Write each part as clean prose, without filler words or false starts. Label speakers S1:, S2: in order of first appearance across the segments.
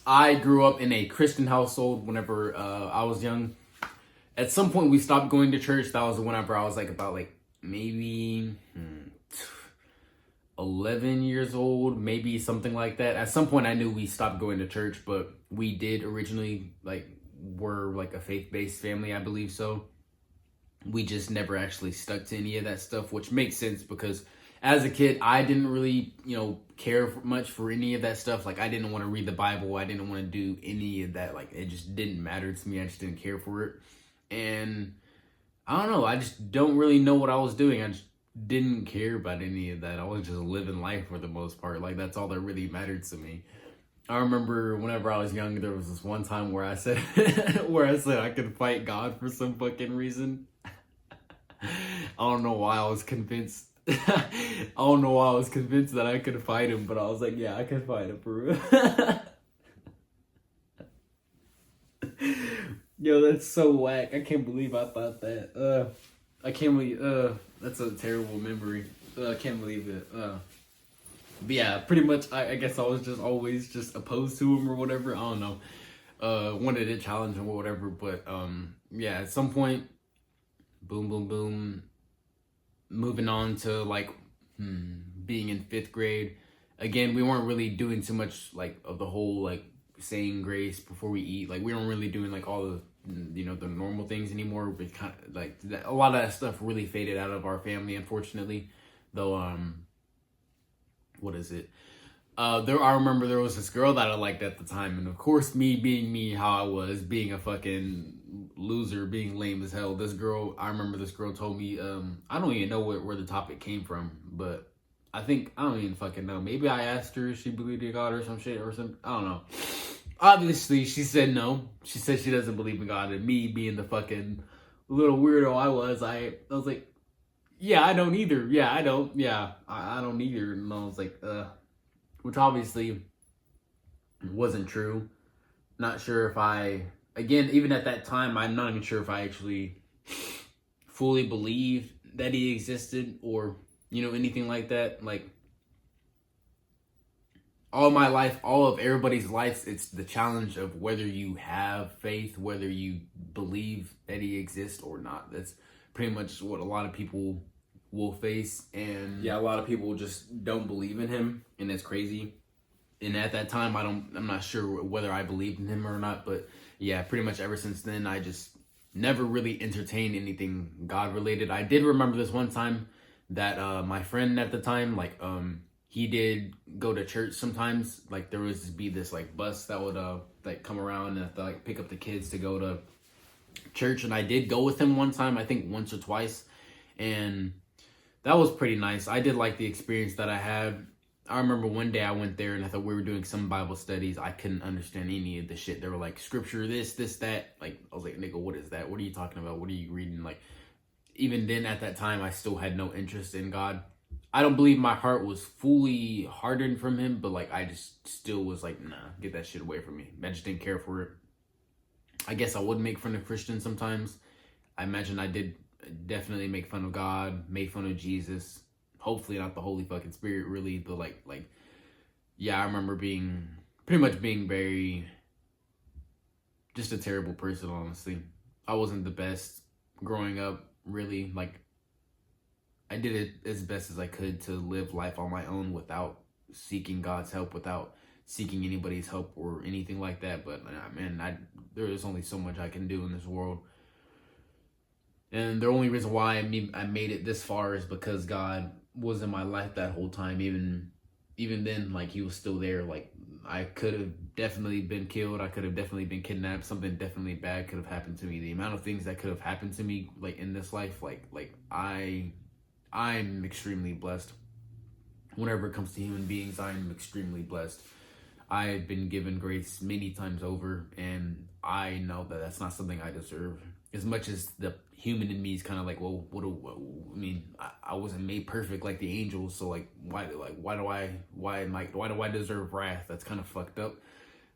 S1: I grew up in a Christian household whenever I was young. At some point we stopped going to church. That was whenever I was like about like maybe 11 years old, maybe something like that. At some point I knew we stopped going to church, but we did originally were like a faith-based family, I believe so. We just never actually stuck to any of that stuff, which makes sense because as a kid, I didn't really, care much for any of that stuff. Like, I didn't want to read the Bible. I didn't want to do any of that. Like, it just didn't matter to me. I just didn't care for it. And I don't know. I just don't really know what I was doing. I just didn't care about any of that. I was just living life for the most part. Like, that's all that really mattered to me. I remember whenever I was young, there was this one time where I said, I could fight God for some fucking reason. I don't know why I was convinced. I don't know why I was convinced that I could fight him, but I was like, yeah, I can fight him for real. Yo, that's so whack. I can't believe I thought that. I can't believe, that's a terrible memory. I can't believe it. But yeah, pretty much, I guess I was just always just opposed to him or whatever. I don't know. Wanted to challenge him or whatever, but yeah, at some point, boom, boom, boom. Moving on to being in 5th grade. Again, we weren't really doing too much of the whole saying grace before we eat. Like, we weren't really doing all the the normal things anymore. We kind of a lot of that stuff really faded out of our family, unfortunately. Though what is it? I remember there was this girl that I liked at the time, and of course, me being me, how I was, being a fucking loser, being lame as hell. I remember this girl told me, I don't even know where the topic came from, but I don't even fucking know. Maybe I asked her if she believed in God or some shit or something. I don't know. Obviously, she said no. She said she doesn't believe in God, and me being the fucking little weirdo I was like, yeah, I don't either. Yeah, I don't. Yeah, I don't either. And I was like, which obviously wasn't true. Not sure if again, even at that time, I'm not even sure if I actually fully believed that he existed or, anything like that. All my life, all of everybody's life, it's the challenge of whether you have faith, whether you believe that he exists or not. That's pretty much what a lot of people will face. And yeah, a lot of people just don't believe in him, and that's crazy. And at that time, I'm not sure whether I believed in him or not, but yeah, pretty much ever since then, I just never really entertained anything God related. I did remember this one time that my friend at the time, he did go to church sometimes. There would be this bus that would come around and have to pick up the kids to go to church, and I did go with him one time, I think once or twice, and that was pretty nice. I did like the experience that I had. I remember one day I went there and I thought we were doing some Bible studies. I couldn't understand any of the shit. They were like, scripture, this, that. I was like, nigga, what is that? What are you talking about? What are you reading? Even then at that time, I still had no interest in God. I don't believe my heart was fully hardened from him, but I just still was like, nah, get that shit away from me. I just didn't care for it. I guess I would make fun of Christians sometimes. I imagine I did definitely make fun of God, make fun of Jesus. Hopefully not the Holy fucking Spirit, really, but yeah, I remember being very, just a terrible person, honestly. I wasn't the best growing up, really. I did it as best as I could to live life on my own without seeking God's help, without seeking anybody's help or anything like that. But man, there is only so much I can do in this world. And the only reason why I made it this far is because God was in my life that whole time. Even then, he was still there. I could have definitely been killed. I could have definitely been kidnapped. Something definitely bad could have happened to me. The amount of things that could have happened to me, in this life, I'm extremely blessed. Whenever it comes to human beings, I'm extremely blessed. I've been given grace many times over, and I know that that's not something I deserve. As much as the human in me is kind of well, I wasn't made perfect like the angels, so why do I deserve wrath? That's kind of fucked up.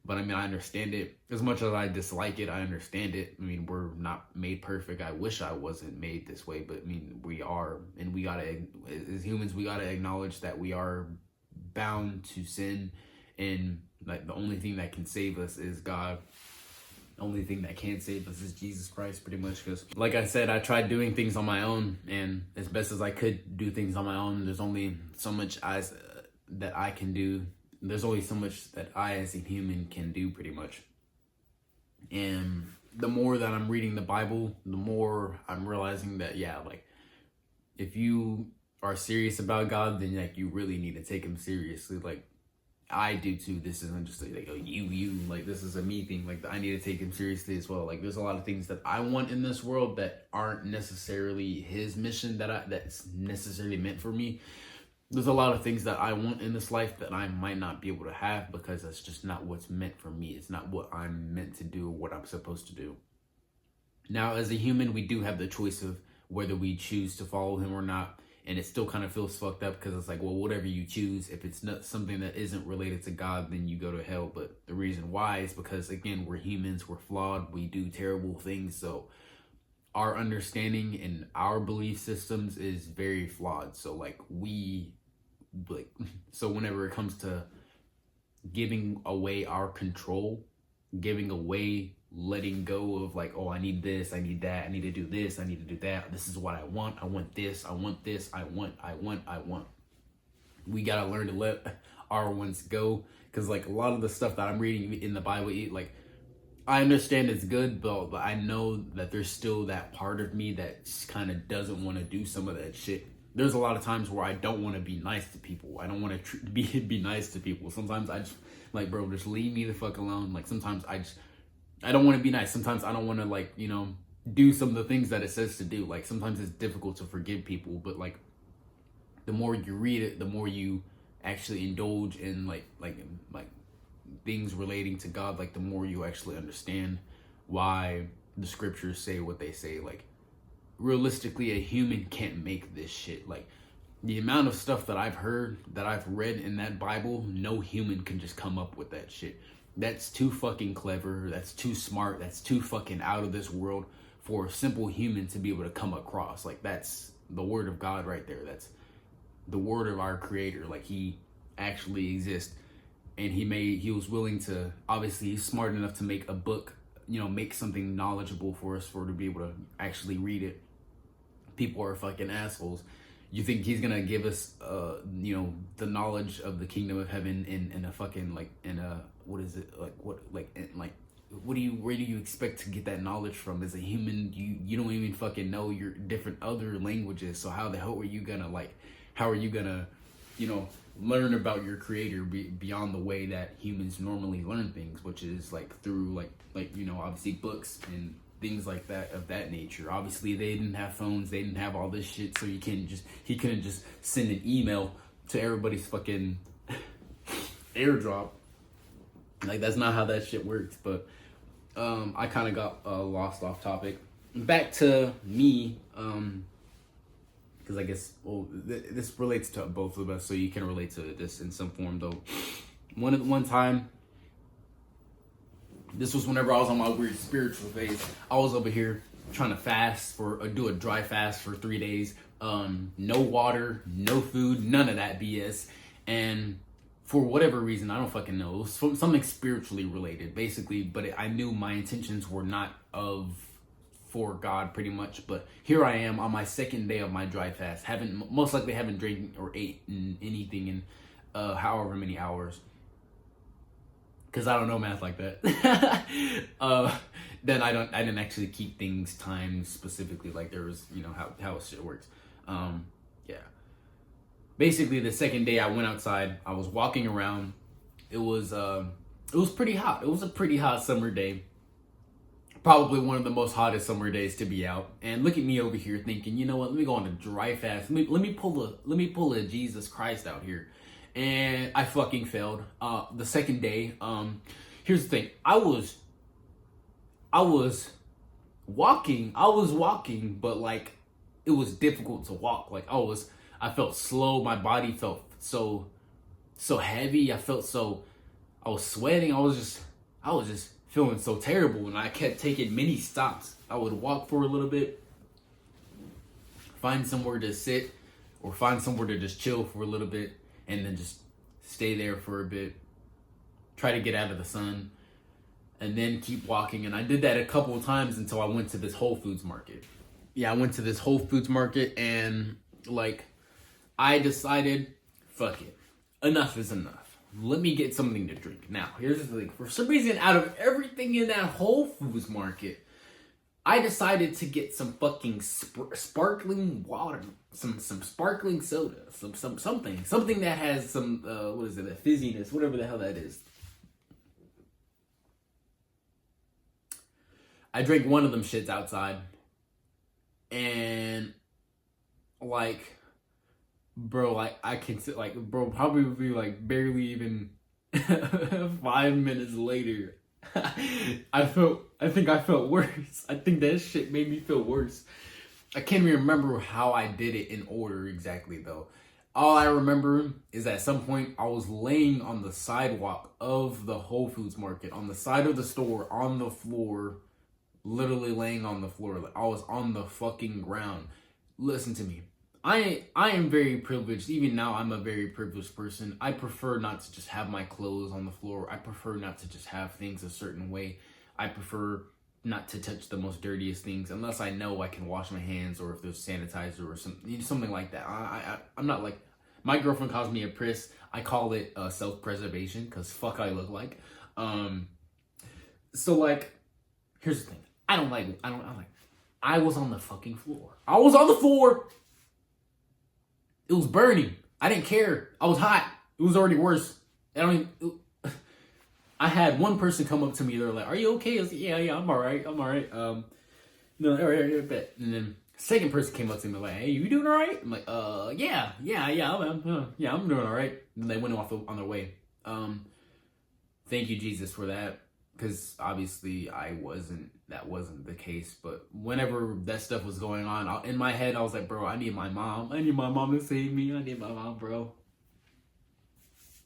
S1: But I understand it. As much as I dislike it, I understand it. We're not made perfect. I wish I wasn't made this way, but we are, and as humans, we gotta acknowledge that we are bound to sin, And like the only thing that can save us is God. The only thing that can save us is Jesus Christ, pretty much. Because like I said, I tried doing things on my own, and as best as I could do things on my own, there's only so much that I can do. There's only so much that I as a human can do, pretty much. And the more that I'm reading the Bible, the more I'm realizing that, yeah, like if you are serious about God, then like you really need to take him seriously. Like I do too. This isn't just like a you, like this is a me thing. Like I need to take him seriously as well. Like there's a lot of things that I want in this world that aren't necessarily his mission that's necessarily meant for me. There's a lot of things that I want in this life that I might not be able to have because that's just not what's meant for me. It's not what I'm meant to do or what I'm supposed to do. Now, as a human, we do have the choice of whether we choose to follow him or not. And it still kind of feels fucked up because it's like, well, whatever you choose, if it's not something that isn't related to God, then you go to hell. But the reason why is because, again, we're humans, we're flawed, we do terrible things. So our understanding and our belief systems is very flawed. So so whenever it comes to giving away our control, giving away, letting go of like, oh, I need this, I need that, I need to do this, I need to do that, this is what I want this, I want this, I want. We gotta learn to let our wants go, because like a lot of the stuff that I'm reading in the Bible, like I understand it's good, but I know that there's still that part of me that kind of doesn't want to do some of that shit. There's a lot of times where I don't want to be nice to people. I don't want to be nice to people. Sometimes I just like, bro, just leave me the fuck alone. Like sometimes I don't want to be nice. Sometimes I don't want to like, do some of the things that it says to do. Like sometimes it's difficult to forgive people, but like the more you read it, the more you actually indulge in like things relating to God, like the more you actually understand why the scriptures say what they say. Like realistically, a human can't make this shit. Like the amount of stuff that I've heard, that I've read in that Bible, no human can just come up with that shit. That's too fucking clever. That's too smart. That's too fucking out of this world for a simple human to be able to come across. Like that's the word of God right there. That's the word of our creator. Like he actually exists, and he was willing to, obviously he's smart enough to make a book, make something knowledgeable for us to be able to actually read it. People are fucking assholes. You think he's gonna give us, the knowledge of the kingdom of heaven in a fucking what is it like? Where do you expect to get that knowledge from? As a human, you don't even fucking know your different other languages. So how the hell are you gonna learn about your creator beyond the way that humans normally learn things, which is like through obviously books and things like that of that nature. Obviously they didn't have phones, they didn't have all this shit, so he couldn't just send an email to everybody's fucking airdrop. Like that's not how that shit works. But I kind of got lost off topic. Back to me, because I guess this relates to both of us, so you can relate to this in some form though. One time, this was whenever I was on my weird spiritual phase. I was over here trying to fast do a dry fast for 3 days. No water, no food, none of that BS. And for whatever reason, I don't fucking know, it was something spiritually related, basically. But I knew my intentions were not for God, pretty much. But here I am on my second day of my dry fast. Most likely haven't drank or ate anything in however many hours. Because I don't know math like that. Then I didn't actually keep things timed specifically, like there was, how shit works. Yeah. Basically, the second day I went outside, I was walking around. It was pretty hot. It was a pretty hot summer day. Probably one of the most hottest summer days to be out. And look at me over here thinking, you know what? Let me go on a dry fast. Let me pull a Jesus Christ out here. And I fucking failed. The second day, here's the thing. I was walking, but like it was difficult to walk. Like I felt slow. My body felt so heavy. I was sweating. I was just feeling so terrible, and I kept taking many stops. I would walk for a little bit, find somewhere to sit, or find somewhere to just chill for a little bit, and then just stay there for a bit. try to get out of the sun, and then keep walking. And I did that a couple of times until I went to this Whole Foods market. Yeah, I went to this Whole Foods market, and like I decided, fuck it, enough is enough. Let me get something to drink. Now, here's the thing. For some reason, out of everything in that Whole Foods market, I decided to get some fucking sparkling water, some sparkling soda, something that has some what is it, a fizziness, whatever the hell that is. I drank one of them shits outside, and like, bro, like I can sit, like, bro, probably like barely even 5 minutes later, I think I felt worse. I think that shit made me feel worse. I can't even remember how I did it in order exactly though. All I remember is at some point I was laying on the sidewalk of the Whole Foods market, on the side of the store, on the floor, literally laying on the floor. Like I was on the fucking ground. Listen to me. I am very privileged. Even now, I'm a very privileged person. I prefer not to just have my clothes on the floor. I prefer not to just have things a certain way. I prefer not to touch the most dirtiest things unless I know I can wash my hands, or if there's sanitizer or something like that. I'm not like, my girlfriend calls me a priss. I call it self-preservation, because fuck I look like. So like, here's the thing. I was on the fucking floor. I was on the floor. It was burning. I didn't care. I was hot. It was already worse. I had one person come up to me. They're like, "Are you okay?" I was like, "Yeah, I'm all right. I'm all right." No, all right, bet. And then second person came up to me like, "Hey, you doing all right?" I'm like, yeah, I'm doing all right." And they went off on their way. Thank you, Jesus, for that. Because obviously that wasn't the case. But whenever that stuff was going on, in my head, I was like, bro, I need my mom. I need my mom to save me. I need my mom, bro.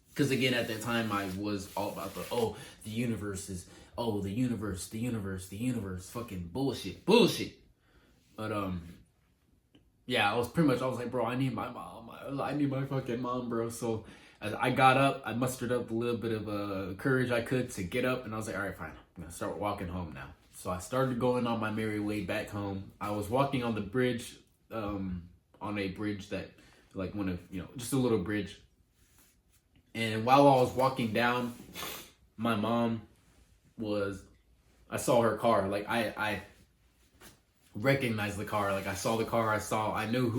S1: Because again, at that time, I was all about the universe. Fucking bullshit. But, yeah, I was like, bro, I need my mom. I need my fucking mom, bro. So as I got up, I mustered up a little bit of courage I could to get up, and I was like, all right, fine, I'm gonna start walking home now. So I started going on my merry way back home. I was walking on the bridge, on a bridge that, like, just a little bridge. And while I was walking down, my mom I saw her car. Like, I recognized the car. Like, I saw the car. I knew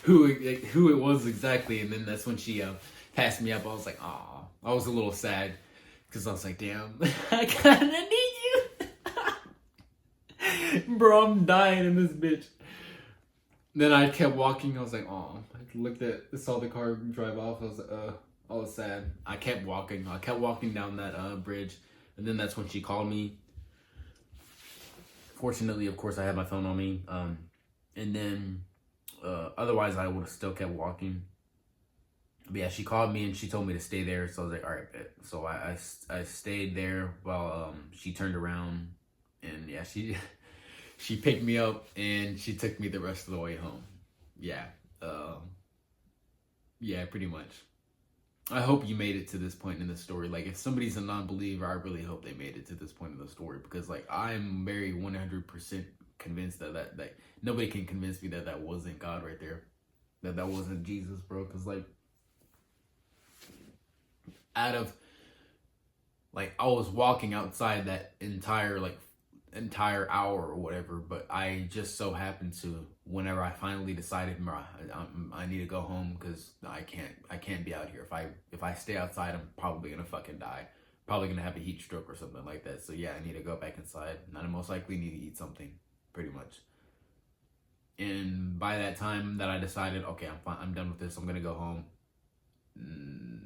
S1: who it was exactly. And then that's when she passed me up. I was like, aw. I was a little sad because I was like, damn, I kind of need you. Bro, I'm dying in this bitch. Then I kept walking. I was like, aw. I saw the car drive off. I was like, I was sad. I kept walking. Down that bridge. And then that's when she called me. Fortunately, of course, I had my phone on me. And then otherwise, I would have still kept walking. But yeah, she called me and she told me to stay there. So I was like, all right, bet. So I stayed there while she turned around, and yeah, she picked me up and she took me the rest of the way home. Yeah, yeah, pretty much. I hope you made it to this point in the story. Like, if somebody's a non-believer, I really hope they made it to this point in the story, because like I'm very 100% convinced that nobody can convince me that wasn't God right there, that wasn't Jesus, bro. Because like, out of, like, I was walking outside that entire hour or whatever, but I just so happened to, whenever I finally decided, I need to go home because I can't be out here. If I stay outside, I'm probably gonna fucking die. Probably gonna have a heat stroke or something like that. So yeah, I need to go back inside, and I most likely need to eat something, pretty much. And by that time that I decided, okay, I'm fine, I'm done with this, I'm gonna go home,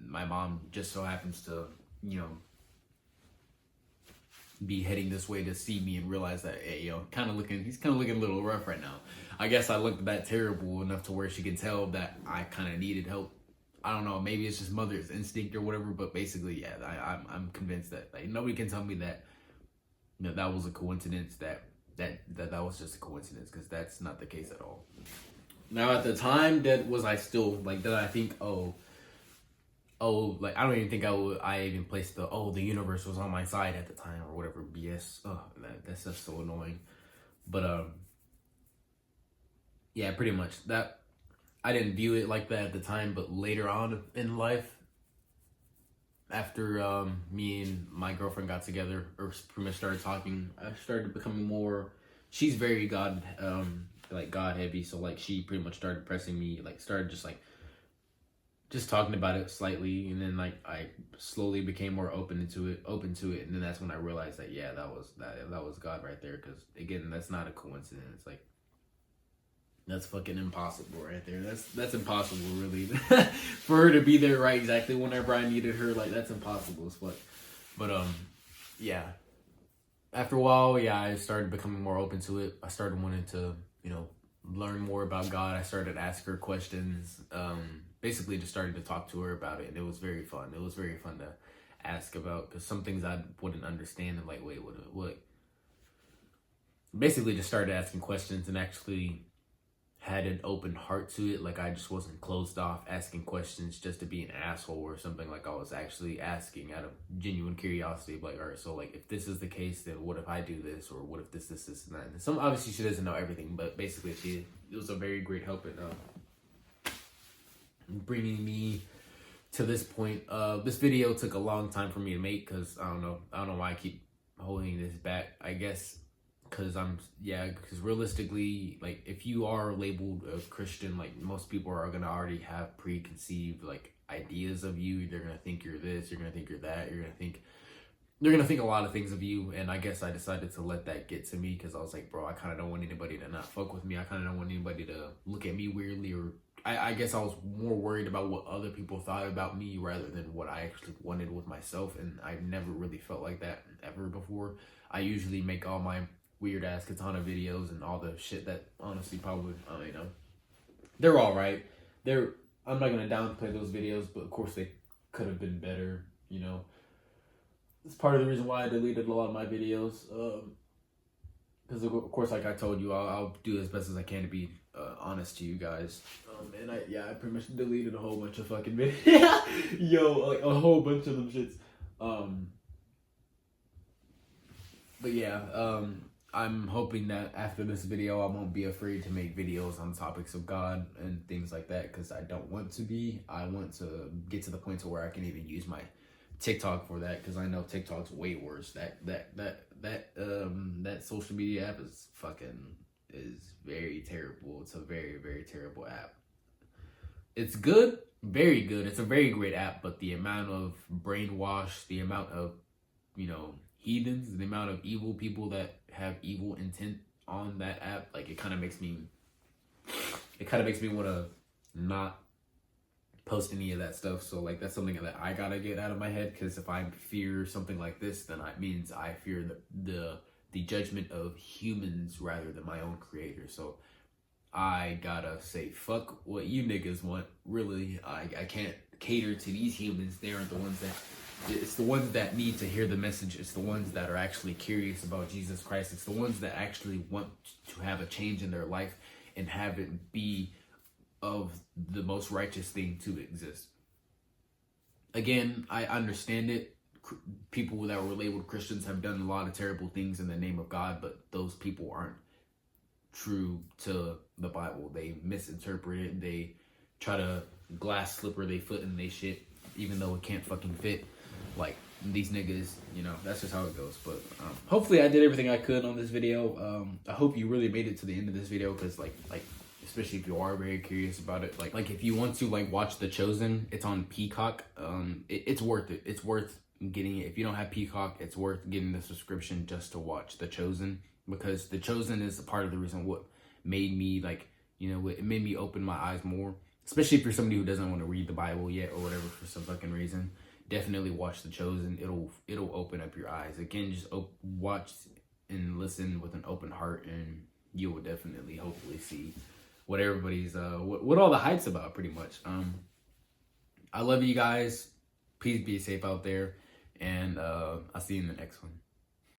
S1: my mom just so happens to, be heading this way to see me and realize that, hey, he's kind of looking a little rough right now. I guess I looked that terrible enough to where she could tell that I kind of needed help. I don't know, maybe it's just mother's instinct or whatever, but basically, yeah, I'm convinced that, like, nobody can tell me that that was a coincidence, that was just a coincidence, because that's not the case at all. Now, at the time, I still, like, did I think, oh, oh, like, I don't even think I even placed the universe was on my side at the time or whatever BS. Oh, that's just so annoying. But yeah, pretty much that. I didn't view it like that at the time, but later on in life, after me and my girlfriend got together or pretty much started talking, I started becoming more. She's very God heavy, so like she pretty much started pressing me, like started just talking about it slightly, and then like I slowly became more open to it, and then that's when I realized that yeah, that was God right there. Because again, that's not a coincidence. Like, that's fucking impossible right there. That's impossible, really, for her to be there right exactly whenever I needed her. Like, that's impossible as fuck. But yeah. After a while, yeah, I started becoming more open to it. I started wanting to, learn more about God. I started asking her questions. Basically, just started to talk to her about it, and it was very fun. It was very fun to ask about, because some things I wouldn't understand, and like, wait, what? Basically, just started asking questions and actually had an open heart to it. Like, I just wasn't closed off asking questions just to be an asshole or something. Like, I was actually asking out of genuine curiosity, like, all right, so like, if this is the case, then what if I do this, or what if this and that. And some, obviously she doesn't know everything, but basically it was a very great help in bringing me to this point. This video took a long time for me to make, because I don't know why I keep holding this back. I guess because because realistically, like, if you are labeled a Christian, like, most people are gonna already have preconceived like ideas of you. They're gonna think you're this, you're gonna think you're that, they're gonna think a lot of things of you. And I guess I decided to let that get to me, because I was like, bro, I kind of don't want anybody to not fuck with me. I kind of don't want anybody to look at me weirdly, or I guess I was more worried about what other people thought about me rather than what I actually wanted with myself. And I never really felt like that ever before. I usually make all my weird ass katana videos and all the shit that honestly probably, they're all right. I'm not gonna downplay those videos, but of course they could have been better. It's part of the reason why I deleted a lot of my videos. Because of course, like I told you, I'll do as best as I can to be honest to you guys. And I pretty much deleted a whole bunch of fucking videos. Like a whole bunch of them shits. But yeah, I'm hoping that after this video, I won't be afraid to make videos on topics of God and things like that, because I don't want to be. I want to get to the point to where I can even use my TikTok for that, because I know TikTok's way worse. That social media app is very terrible. It's a very, very terrible app. It's good, very good. It's a very great app, but the amount of brainwash, the amount of, heathens, the amount of evil people that have evil intent on that app, like, it kind of makes me want to not post any of that stuff. So like, that's something that I gotta get out of my head, because if I fear something like this, then it means I fear the judgment of humans rather than my own creator. So I gotta say, fuck what you niggas want. Really, I can't cater to these humans. They aren't the ones that. It's the ones that need to hear the message. It's the ones that are actually curious about Jesus Christ. It's the ones that actually want to have a change in their life and have it be of the most righteous thing to exist. Again, I understand it. People that were labeled Christians have done a lot of terrible things in the name of God, but those people aren't true to the Bible. They misinterpret it. They try to glass slipper their foot in their shit, even though it can't fucking fit. Like, these niggas, that's just how it goes. But hopefully I did everything I could on this video. I hope you really made it to the end of this video, because like especially if you are very curious about it, like if you want to watch The Chosen, it's on Peacock. It's worth it. It's worth getting it. If you don't have Peacock, it's worth getting the subscription just to watch The Chosen, because The Chosen is a part of the reason what made me it made me open my eyes more. Especially if you're somebody who doesn't want to read the Bible yet or whatever for some fucking reason. Definitely watch The Chosen. It'll open up your eyes. Again, just watch and listen with an open heart, and you will definitely, hopefully, see what everybody's what all the hype's about, pretty much. I love you guys. Please be safe out there, and I'll see you in the next one.